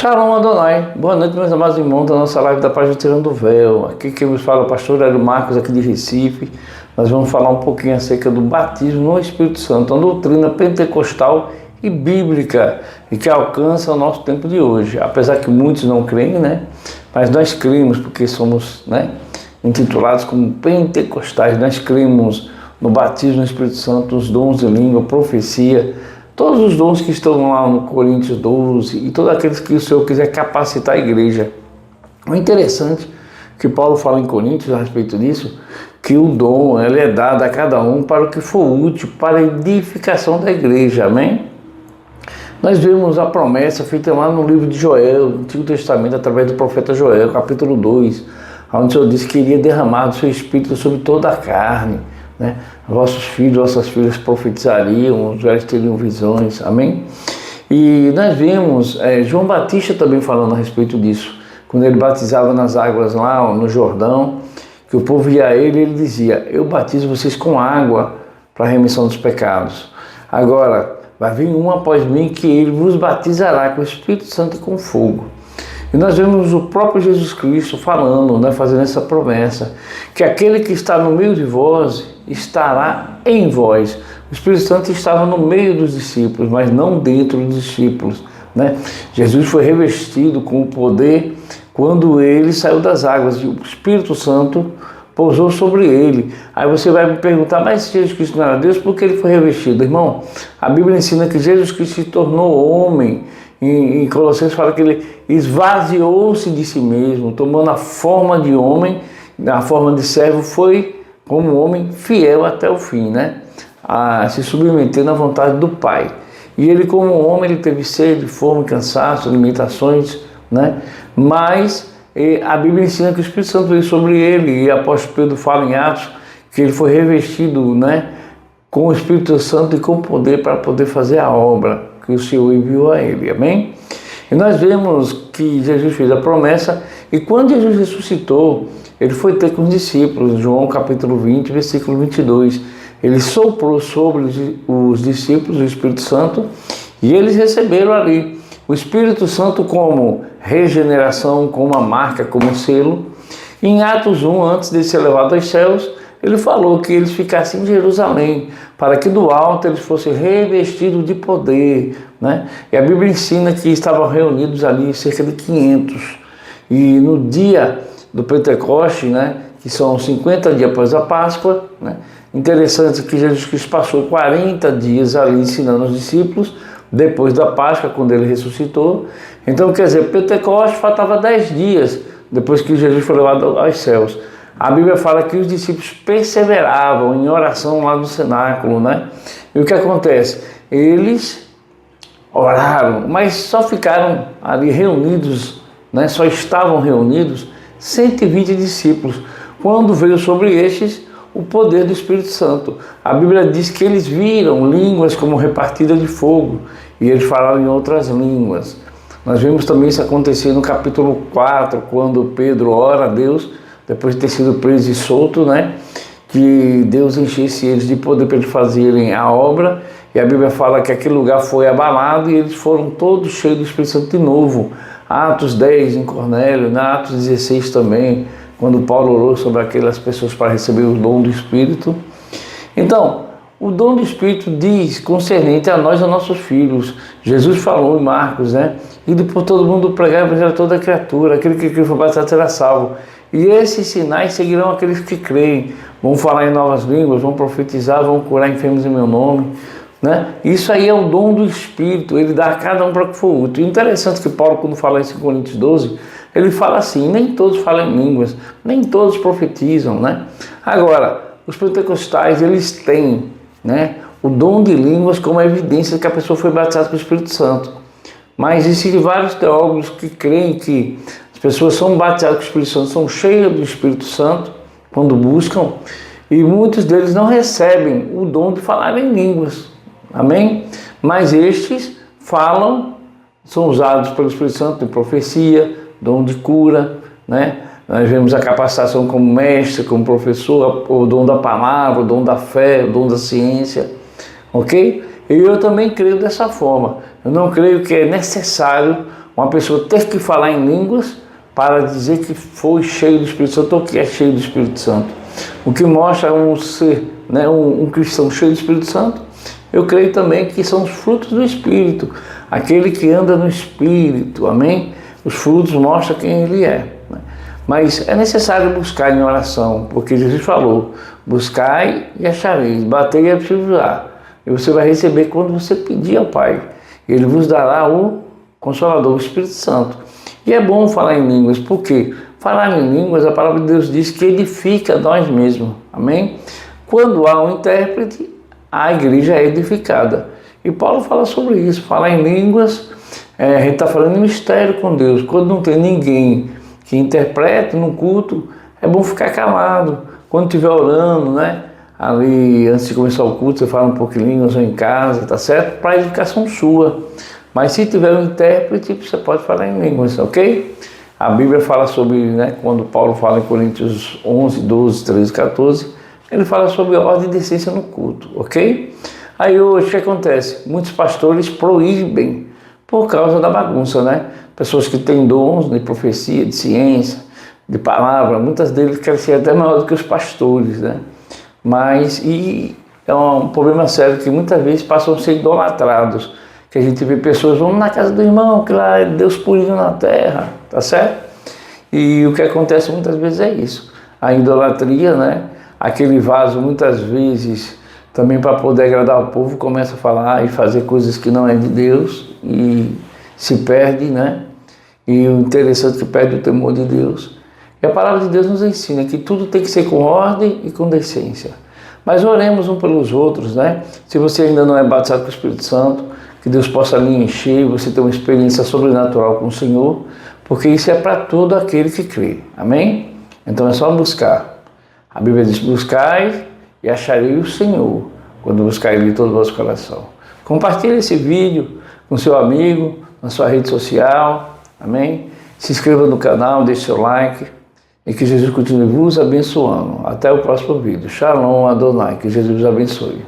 Shalom Adonai, boa noite meus amados irmãos da nossa live da página Tirando o Véu. Aqui quem nos fala é o pastor Hélio Marcos aqui de Recife. Nós vamos falar um pouquinho acerca do batismo no Espírito Santo, uma doutrina pentecostal e bíblica e que alcança o nosso tempo de hoje. Apesar que muitos não creem, né? Mas nós cremos porque somos, né, intitulados como pentecostais. Nós cremos no batismo no Espírito Santo, os dons de língua, profecia, todos os dons que estão lá no Coríntios 12 e todos aqueles que o Senhor quiser capacitar a igreja. O interessante que Paulo fala em Coríntios a respeito disso, que o dom ele é dado a cada um para o que for útil, para a edificação da igreja, amém? Nós vemos a promessa feita lá no livro de Joel, no Antigo Testamento, através do profeta Joel, capítulo 2, onde o Senhor disse que iria derramar do seu Espírito sobre toda a carne, né? Vossos filhos, vossas filhas profetizariam, os velhos teriam visões, amém? E nós vemos João Batista também falando a respeito disso, quando ele batizava nas águas lá no Jordão, que o povo ia a ele, ele dizia: eu batizo vocês com água para a remissão dos pecados. Agora, vai vir um após mim que ele vos batizará com o Espírito Santo e com fogo. E nós vemos o próprio Jesus Cristo falando, né, fazendo essa promessa, que aquele que está no meio de vós estará em vós. O Espírito Santo estava no meio dos discípulos, mas não dentro dos discípulos, né? Jesus foi revestido com o poder quando ele saiu das águas e o Espírito Santo pousou sobre ele. Aí você vai me perguntar, mas se Jesus Cristo não era Deus, por que ele foi revestido? Irmão, a Bíblia ensina que Jesus Cristo se tornou homem. Em Colossenses fala que ele esvaziou-se de si mesmo, tomando a forma de homem, a forma de servo, foi como homem fiel até o fim, né? A se submeter na vontade do Pai. E ele, como homem, ele teve sede, fome, cansaço, limitações, né? Mas a Bíblia ensina que o Espírito Santo veio sobre ele, e o apóstolo Pedro fala em Atos que ele foi revestido, né, com o Espírito Santo e com poder para poder fazer a obra que o Senhor enviou a ele, amém? E nós vemos que Jesus fez a promessa, e quando Jesus ressuscitou, ele foi ter com os discípulos, João capítulo 20, versículo 22, ele soprou sobre os discípulos o Espírito Santo, e eles receberam ali o Espírito Santo como regeneração, como uma marca, como um selo. Em Atos 1, antes de ser levado aos céus, ele falou que eles ficassem em Jerusalém, para que do alto eles fossem revestidos de poder, né? E a Bíblia ensina que estavam reunidos ali cerca de 500. E no dia do Pentecoste, né, que são 50 dias após a Páscoa, né? Interessante que Jesus Cristo passou 40 dias ali ensinando os discípulos, depois da Páscoa, quando ele ressuscitou. Então, quer dizer, Pentecoste faltava 10 dias depois que Jesus foi levado aos céus. A Bíblia fala que os discípulos perseveravam em oração lá no cenáculo, né? E o que acontece? Eles oraram, mas só ficaram ali reunidos, né? Só estavam reunidos 120 discípulos, quando veio sobre estes o poder do Espírito Santo. A Bíblia diz que eles viram línguas como repartidas de fogo, e eles falaram em outras línguas. Nós vemos também isso acontecer no capítulo 4, quando Pedro ora a Deus, depois de ter sido preso e solto, né? Que Deus enchesse eles de poder para eles fazerem a obra. E a Bíblia fala que aquele lugar foi abalado e eles foram todos cheios do Espírito Santo de novo. Atos 10 em Cornélio, na Atos 16 também, quando Paulo orou sobre aquelas pessoas para receber o dom do Espírito. Então, o dom do Espírito diz concernente a nós e a nossos filhos. Jesus falou em Marcos, né? Indo por todo mundo pregar o evangelho a toda criatura, aquele que for batizado será salvo. E esses sinais seguirão aqueles que creem. Vão falar em novas línguas, vão profetizar, vão curar enfermos em meu nome, né? Isso aí é o dom do Espírito, ele dá a cada um para que for útil. Interessante que Paulo, quando fala isso em Coríntios 12, ele fala assim: nem todos falam em línguas, nem todos profetizam, né? Agora, os pentecostais, eles têm, né, o dom de línguas como evidência de que a pessoa foi batizada com o Espírito Santo. Mas existem vários teólogos que creem que as pessoas são batizadas com o Espírito Santo, são cheias do Espírito Santo quando buscam, e muitos deles não recebem o dom de falar em línguas, amém? Mas estes falam, são usados pelo Espírito Santo em profecia, dom de cura, né? Nós vemos a capacitação como mestre, como professor, o dom da palavra, o dom da fé, o dom da ciência, ok? E eu também creio dessa forma. Eu não creio que é necessário uma pessoa ter que falar em línguas para dizer que foi cheio do Espírito Santo ou que é cheio do Espírito Santo. O que mostra um ser, né, um cristão cheio do Espírito Santo, eu creio também que são os frutos do Espírito, aquele que anda no Espírito, amém? Os frutos mostram quem ele é. Né? Mas é necessário buscar em oração, porque Jesus falou, buscai e achareis, batei e abrirá. E você vai receber quando você pedir ao Pai. Ele vos dará o Consolador, o Espírito Santo. E é bom falar em línguas, porque falar em línguas, a palavra de Deus diz que edifica nós mesmos, amém? Quando há um intérprete, a igreja é edificada. E Paulo fala sobre isso, falar em línguas, a gente está falando em mistério com Deus. Quando não tem ninguém que interprete no culto, é bom ficar calado. Quando estiver orando, né? Ali, antes de começar o culto, você fala um pouco em línguas ou em casa, tá certo? Para a edificação sua. Mas se tiver um intérprete, você pode falar em línguas, ok? A Bíblia fala sobre, né, quando Paulo fala em Coríntios 11, 12, 13, 14, ele fala sobre ordem e decência no culto, ok? Aí hoje o que acontece? Muitos pastores proíbem por causa da bagunça, né? Pessoas que têm dons de profecia, de ciência, de palavra, muitas deles querem ser até maior do que os pastores, né? Mas, e é um problema sério que muitas vezes passam a ser idolatrados. Que a gente vê pessoas, vamos na casa do irmão, que lá é Deus purinho na terra, tá certo? E o que acontece muitas vezes é isso. A idolatria, né? Aquele vaso muitas vezes, também para poder agradar o povo, começa a falar e fazer coisas que não é de Deus e se perde, né? E o interessante é que perde o temor de Deus. E a palavra de Deus nos ensina que tudo tem que ser com ordem e com decência. Mas oremos uns pelos outros, né? Se você ainda não é batizado com o Espírito Santo, que Deus possa lhe encher, você ter uma experiência sobrenatural com o Senhor, porque isso é para todo aquele que crê. Amém? Então é só buscar. A Bíblia diz, buscai e acharei o Senhor, quando buscar Ele de todo o vosso coração. Compartilhe esse vídeo com seu amigo, na sua rede social. Amém? Se inscreva no canal, deixe seu like e que Jesus continue vos abençoando. Até o próximo vídeo. Shalom Adonai, que Jesus vos abençoe.